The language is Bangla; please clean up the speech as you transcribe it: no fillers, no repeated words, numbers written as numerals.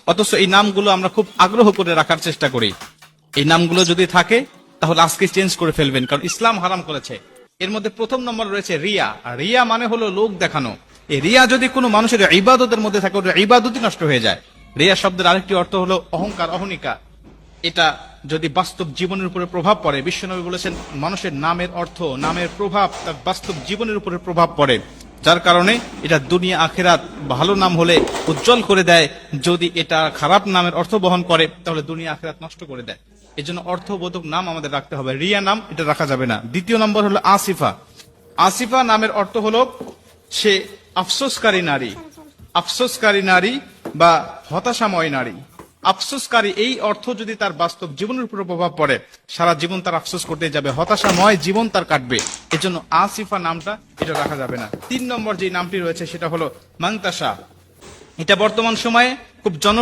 অথচ এই নামগুলো আমরা খুব আগ্রহ করে রাখার চেষ্টা করি। এই নামগুলো যদি থাকে তাহলে আজকে চেঞ্জ করে ফেলবেন, কারণ ইসলাম হারাম করেছে। এর মধ্যে প্রথম নম্বর রয়েছে রিয়া। আর রিয়া মানে হলো লোক দেখানো। এই রিয়া যদি কোনো মানুষের ইবাদতের মধ্যে থাকে, ওটা ইবাদতই নষ্ট হয়ে যায়। রিয়া শব্দের আরেকটি অর্থ হলো অহংকার, অহনিকা। এটা যদি বাস্তব জীবনের উপরে প্রভাব পড়ে, বিশ্বনবী বলেছেন মানুষের নামের অর্থ, নামের প্রভাব তার বাস্তব জীবনের উপরে প্রভাব পড়ে, যার কারণে এটা দুনিয়া আখিরাত ভালো নাম হলে উজ্জ্বল করে দেয়, যদি এটা খারাপ নামের অর্থ বহন করে তাহলে দুনিয়া আখিরাত নষ্ট করে দেয়। এই জন্য অর্থবোধক নাম আমাদের রাখতে হবে, রিয়া নাম এটা রাখা যাবে না। দ্বিতীয় নম্বর হলো আসিফা। আসিফা নামের অর্থ হলো সে আফসোসকারী নারী, আফসোসকারী নারী বা হতাশাময় নারী। আফসোসকারী এই অর্থ যদি তার বাস্তব জীবনের উপর প্রভাব পড়ে, সারা জীবন তার আফসোস করতে যাবে, হতাশাময় জীবন তার কাটবে। এজন্য আসিফা নামটা এটা রাখা যাবে না। 3 নম্বর যে নামটি রয়েছে সেটা হলো মাংতাসা। এটা বর্তমান সময়ে খুব জনপ্রিয়